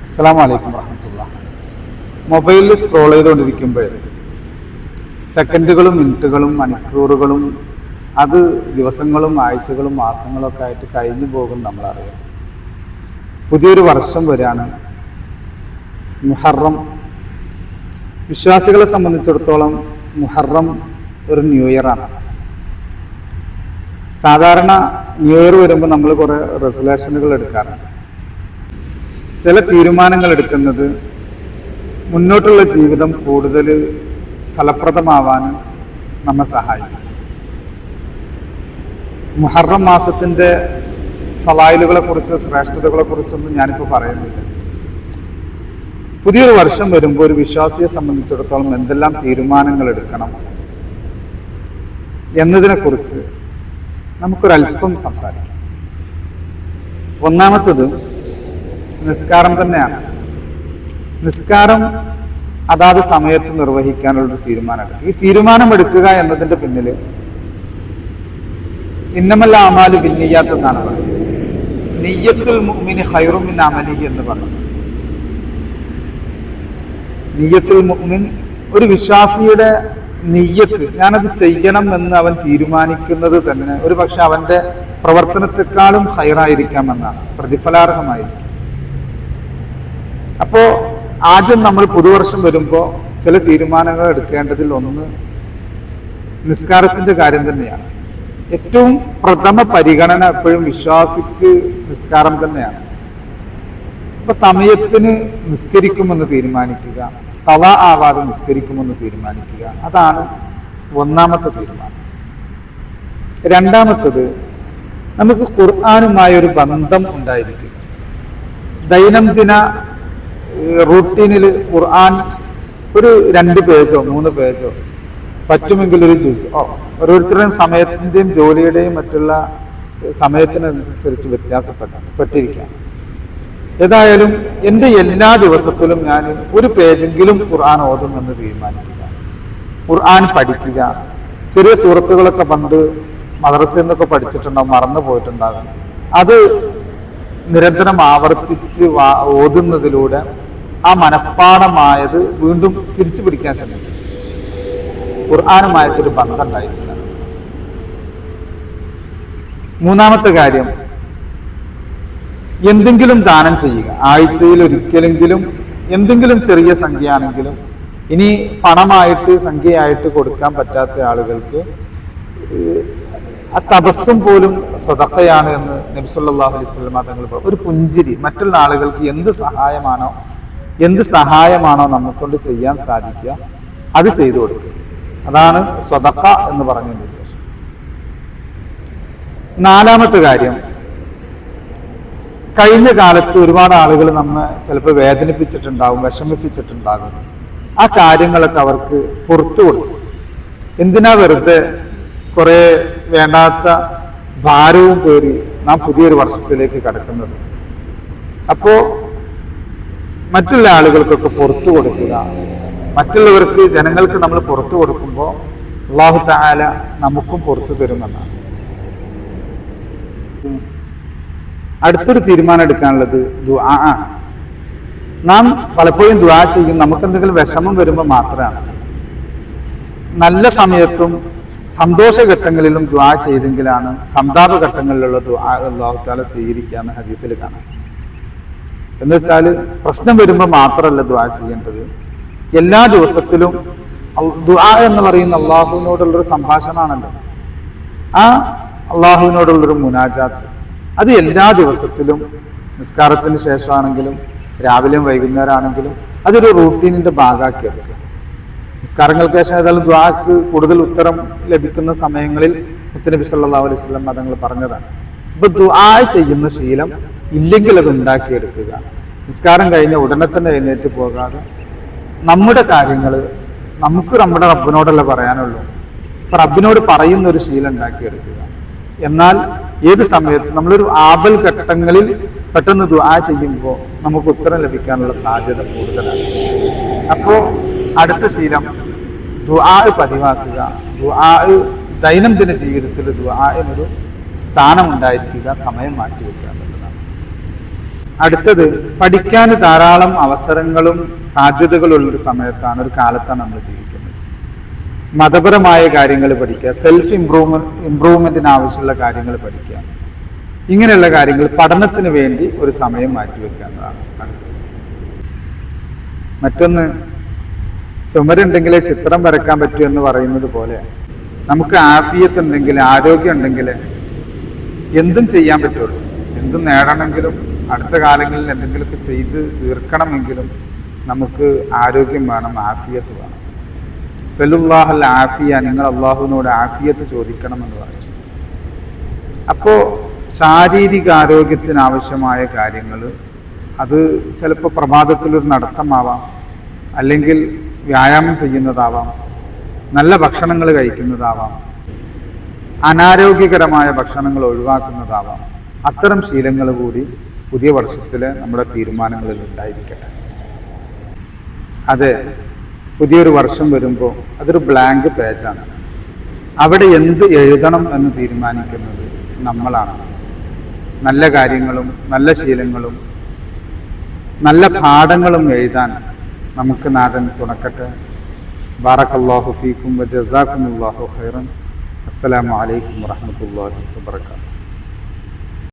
അസ്സലാമു അലൈക്കും വറഹ്മത്തുള്ളാഹി. മൊബൈലിൽ സ്ക്രോൾ ചെയ്തുകൊണ്ടിരിക്കുമ്പോൾ സെക്കൻഡുകളും മിനിറ്റുകളും മണിക്കൂറുകളും അത് ദിവസങ്ങളും ആഴ്ചകളും മാസങ്ങളൊക്കെ ആയിട്ട് കഴിഞ്ഞു പോകും നമ്മളറിയാം. പുതിയൊരു വർഷം വരികയാണ്, മുഹറം. വിശ്വാസികളെ സംബന്ധിച്ചിടത്തോളം മുഹറം ഒരു ന്യൂ ഇയറാണ്. സാധാരണ ന്യൂ ഇയർ വരുമ്പോൾ നമ്മൾ കുറേ റെസൊല്യൂഷനുകൾ എടുക്കാറുണ്ട്. ചില തീരുമാനങ്ങൾ എടുക്കുന്നത് മുന്നോട്ടുള്ള ജീവിതം കൂടുതൽ ഫലപ്രദമാവാൻ നമ്മെ സഹായിക്കും. മുഹറം മാസത്തിൻ്റെ ഫളായിലുകളെ കുറിച്ച്, ശ്രേഷ്ഠതകളെ കുറിച്ചൊന്നും ഞാനിപ്പോൾ പറയുന്നില്ല. പുതിയൊരു വർഷം വരുമ്പോൾ ഒരു വിശ്വാസിയെ സംബന്ധിച്ചിടത്തോളം എന്തെല്ലാം തീരുമാനങ്ങൾ എടുക്കണം എന്നതിനെക്കുറിച്ച് നമുക്കൊരല്പം സംസാരിക്കാം. ഒന്നാമത്തത് നിസ്കാരം തന്നെയാണ്. നിസ്കാരം അതാത് സമയത്ത് നിർവഹിക്കാനുള്ളൊരു തീരുമാനം എടുക്കുക. ഈ തീരുമാനം എടുക്കുക എന്നതിൻ്റെ പിന്നിൽ ഇന്നമൽ അമാലു ബിന്നിയ്യാത്ത് എന്നാണ് പറയുന്നത്. നിയ്യത്തുൽ മുഅ്മിനി ഖൈറും മിൻ അമലിഹി എന്ന് പറഞ്ഞു. നിയ്യത്തുൽ മുഅ്മിൻ, ഒരു വിശ്വാസിയുടെ നിയ്യത്ത്, ഞാനത് ചെയ്യണം എന്ന് അവൻ തീരുമാനിക്കുന്നത് തന്നെ ഒരു പക്ഷെ അവന്റെ പ്രവർത്തനത്തെക്കാളും ഖൈറായിരിക്കാം എന്നാണ്, പ്രതിഫലാർഹമായിരിക്കും. അപ്പോ ആദ്യം നമ്മൾ പുതുവർഷം വരുമ്പോൾ ചില തീരുമാനങ്ങൾ എടുക്കേണ്ടതിൽ ഒന്ന് നിസ്കാരത്തിന്റെ കാര്യം തന്നെയാണ്. ഏറ്റവും പ്രഥമ പരിഗണന എപ്പോഴും വിശ്വാസിക്ക് നിസ്കാരം തന്നെയാണ്. അപ്പൊ സമയത്തിന് നിസ്കരിക്കുമെന്ന് തീരുമാനിക്കുക, ഖളാ ആവാതെ നിസ്കരിക്കുമെന്ന് തീരുമാനിക്കുക, അതാണ് ഒന്നാമത്തെ തീരുമാനം. രണ്ടാമത്തത്, നമുക്ക് ഖുർആനുമായൊരു ബന്ധം ഉണ്ടായിരിക്കുക. ദൈനംദിന റൂട്ടീനിൽ ഖുർആൻ ഒരു 2 പേജോ 3 പേജോ പറ്റുമെങ്കിൽ ഒരു ജുസ്ഓ, ഓരോരുത്തരുടെയും സമയത്തിൻ്റെയും ജോലിയുടെയും മറ്റുള്ള സമയത്തിനനുസരിച്ച് വ്യത്യാസപ്പെട്ടിരിക്കാം. ഏതായാലും എൻ്റെ എല്ലാ ദിവസത്തിലും ഞാൻ ഒരു പേജെങ്കിലും ഖുർആൻ ഓതുമെന്ന് തീരുമാനിക്കുക, ഖുർആൻ പഠിക്കുക. ചെറിയ സൂറത്തുകളൊക്കെ പണ്ട് മദ്രസയിൽ നിന്നൊക്കെ പഠിച്ചിട്ടുണ്ടാകും, മറന്നു പോയിട്ടുണ്ടാകും. അത് നിരന്തരം ആവർത്തിച്ച് ഓതുന്നതിലൂടെ ആ മനഃപ്പാഠമായത് വീണ്ടും തിരിച്ചു പിടിക്കാൻ ശ്രമിക്കും. ഖുർആനുമായിട്ടൊരു ബന്ധം ഉണ്ടായിരിക്കുക. മൂന്നാമത്തെ കാര്യം, എന്തെങ്കിലും ദാനം ചെയ്യുക. ആഴ്ചയിൽ ഒരിക്കലെങ്കിലും എന്തെങ്കിലും ചെറിയ സംഖ്യയാണെങ്കിലും, ഇനി പണമായിട്ട് സംഖ്യയായിട്ട് കൊടുക്കാൻ പറ്റാത്ത ആളുകൾക്ക് ആ തപസ്സും പോലും സ്വതക്കയാണ് എന്ന് നബി സല്ലല്ലാഹു അലൈഹി വസല്ലം തങ്ങൾ പറഞ്ഞു. ഒരു പുഞ്ചിരി, മറ്റുള്ള ആളുകൾക്ക് എന്ത് സഹായമാണോ നമുക്കൊണ്ട് ചെയ്യാൻ സാധിക്കുക അത് ചെയ്തു കൊടുക്കുക. അതാണ് സ്വതക്ക എന്ന് പറഞ്ഞതിന്റെ ഉദ്ദേശം. നാലാമത്തെ കാര്യം, കഴിഞ്ഞ കാലത്ത് ഒരുപാട് ആളുകൾ നമ്മെ ചിലപ്പോൾ വേദനിപ്പിച്ചിട്ടുണ്ടാകും, വിഷമിപ്പിച്ചിട്ടുണ്ടാകും. ആ കാര്യങ്ങളൊക്കെ അവർക്ക് പുറത്തു കൊടുക്കും. എന്തിനാ വെറുതെ കുറെ വേണ്ടാത്ത ഭാരവും പേറി നാം പുതിയൊരു വർഷത്തിലേക്ക് കടക്കുന്നത്? അപ്പോ മറ്റുള്ള ആളുകൾക്കൊക്കെ പുറത്തു കൊടുക്കുക. മറ്റുള്ളവർക്ക്, ജനങ്ങൾക്ക് നമ്മൾ പുറത്തു കൊടുക്കുമ്പോൾ അല്ലാഹു തആല നമുക്കും പുറത്തു തരുമെന്നാണ്. അടുത്തൊരു തീരുമാനം എടുക്കാനുള്ളത് ദുആ ആണ്. നാം പലപ്പോഴും ദുആ ചെയ്യും നമുക്ക് എന്തെങ്കിലും വിഷമം വരുമ്പോൾ മാത്രമാണ്. നല്ല സമയത്തും സന്തോഷഘട്ടങ്ങളിലും ദുആ ചെയ്തെങ്കിലാണ് സന്താപഘട്ടങ്ങളിലുള്ള ദുആ അല്ലാഹു തആല സ്വീകരിക്കാന്ന് ഹദീസിൽ കാണാം. എന്ന് വെച്ചാൽ പ്രശ്നം വരുമ്പോൾ മാത്രമല്ല ദുആ ചെയ്യേണ്ടത്, എല്ലാ ദിവസത്തിലും. ദുആ എന്ന് പറയുന്ന അള്ളാഹുവിനോടുള്ളൊരു സംഭാഷണമാണല്ലോ. ആ അള്ളാഹുവിനോടുള്ളൊരു മുനാജാത്ത്, അത് എല്ലാ ദിവസത്തിലും, നിസ്കാരത്തിന് ശേഷമാണെങ്കിലും രാവിലെയും വൈകുന്നേരമാണെങ്കിലും അതൊരു റൂട്ടീനിന്റെ ഭാഗമാക്കി എടുക്കുക. നിസ്കാരങ്ങൾക്ക് ശേഷം ഏതായാലും ദുആക്ക് കൂടുതൽ ഉത്തരം ലഭിക്കുന്ന സമയങ്ങളിൽ മുത്തുനബി സല്ലല്ലാഹു അലൈഹി വസല്ലം തങ്ങൾ പറഞ്ഞതാണ്. ഇപ്പൊ ദുആ ചെയ്യുന്ന ശീലം ഇല്ലെങ്കിൽ അത് ഉണ്ടാക്കിയെടുക്കുക. നിസ്കാരം കഴിഞ്ഞ ഉടനെ തന്നെ എഴുന്നേറ്റ് പോകാതെ നമ്മുടെ കാര്യങ്ങൾ നമുക്ക് നമ്മുടെ റബ്ബിനോടല്ല പറയാനുള്ളൂ, അപ്പൊ റബ്ബിനോട് പറയുന്ന ഒരു ശീലം ഉണ്ടാക്കിയെടുക്കുക. എന്നാൽ ഏത് സമയത്ത് നമ്മളൊരു ആപൽ ഘട്ടങ്ങളിൽ പെട്ടെന്ന് ദുആ ചെയ്യുമ്പോൾ നമുക്ക് ഉത്തരം ലഭിക്കാനുള്ള സാധ്യത കൂടുതലാണ്. അപ്പോൾ അടുത്ത ശീലം ദുആ പതിവാക്കുക. ദുആ ദൈനംദിന ജീവിതത്തിൽ ദുആ ഒരു സ്ഥാനം ഉണ്ടായിരിക്കുക, സമയം മാറ്റിവെക്കുക എന്നുള്ളതാണ്. അടുത്തത്, പഠിക്കാൻ ധാരാളം അവസരങ്ങളും സാധ്യതകളുള്ളൊരു സമയത്താണ്, ഒരു കാലത്താണ് നമ്മൾ ജീവിക്കുന്നത്. മതപരമായ കാര്യങ്ങൾ പഠിക്കുക, സെൽഫ് ഇംപ്രൂവ്മെന്റിന് ആവശ്യമുള്ള കാര്യങ്ങൾ പഠിക്കുക, ഇങ്ങനെയുള്ള കാര്യങ്ങൾ പഠനത്തിന് വേണ്ടി ഒരു സമയം മാറ്റിവെക്കുക എന്നതാണ് അടുത്തത്. മറ്റൊന്ന്, ചുമരുണ്ടെങ്കിലേ ചിത്രം വരയ്ക്കാൻ പറ്റൂ എന്ന് പറയുന്നത് പോലെ നമുക്ക് ആഫിയത്ത് ഉണ്ടെങ്കിൽ, ആരോഗ്യം ഉണ്ടെങ്കിൽ എന്തും ചെയ്യാൻ പറ്റുള്ളൂ. എന്തും നേടണമെങ്കിലും അടുത്ത കാലങ്ങളിൽ എന്തെങ്കിലുമൊക്കെ ചെയ്ത് തീർക്കണമെങ്കിലും നമുക്ക് ആരോഗ്യം വേണം, ആഫിയത്ത് വേണം. സല്ലല്ലാഹുൽ ആഫിയ, നിങ്ങൾ അള്ളാഹുവിനോട് ആഫിയത്ത് ചോദിക്കണമെന്ന് പറയുന്നു. അപ്പോൾ ശാരീരിക ആരോഗ്യത്തിന് ആവശ്യമായ കാര്യങ്ങൾ, അത് ചിലപ്പോൾ പ്രഭാതത്തിലൊരു നടത്തമാവാം, അല്ലെങ്കിൽ വ്യായാമം ചെയ്യുന്നതാവാം, നല്ല ഭക്ഷണങ്ങൾ കഴിക്കുന്നതാവാം, അനാരോഗ്യകരമായ ഭക്ഷണങ്ങൾ ഒഴിവാക്കുന്നതാവാം. അത്തരം ശീലങ്ങൾ കൂടി പുതിയ വർഷത്തിലെ നമ്മുടെ തീരുമാനങ്ങളിൽ ഉണ്ടായിരിക്കട്ടെ. അതെ, പുതിയൊരു വർഷം വരുമ്പോൾ അതൊരു ബ്ലാങ്ക് പേജാണ്. അവിടെ എന്ത് എഴുതണം എന്ന് തീരുമാനിക്കുന്നത് നമ്മളാണ്. നല്ല കാര്യങ്ങളും നല്ല ശീലങ്ങളും നല്ല പാഠങ്ങളും എഴുതാൻ നമുക്ക് നാഥൻ തുണക്കട്ടെ. ബാറക്കല്ലാഹു ഫീക്കും വജസാക്കുമുല്ലാഹു ഖൈറൻ. അസ്സലാമു അലൈക്കും വറഹ്മത്തുള്ളാഹി വബറകാതുഹു.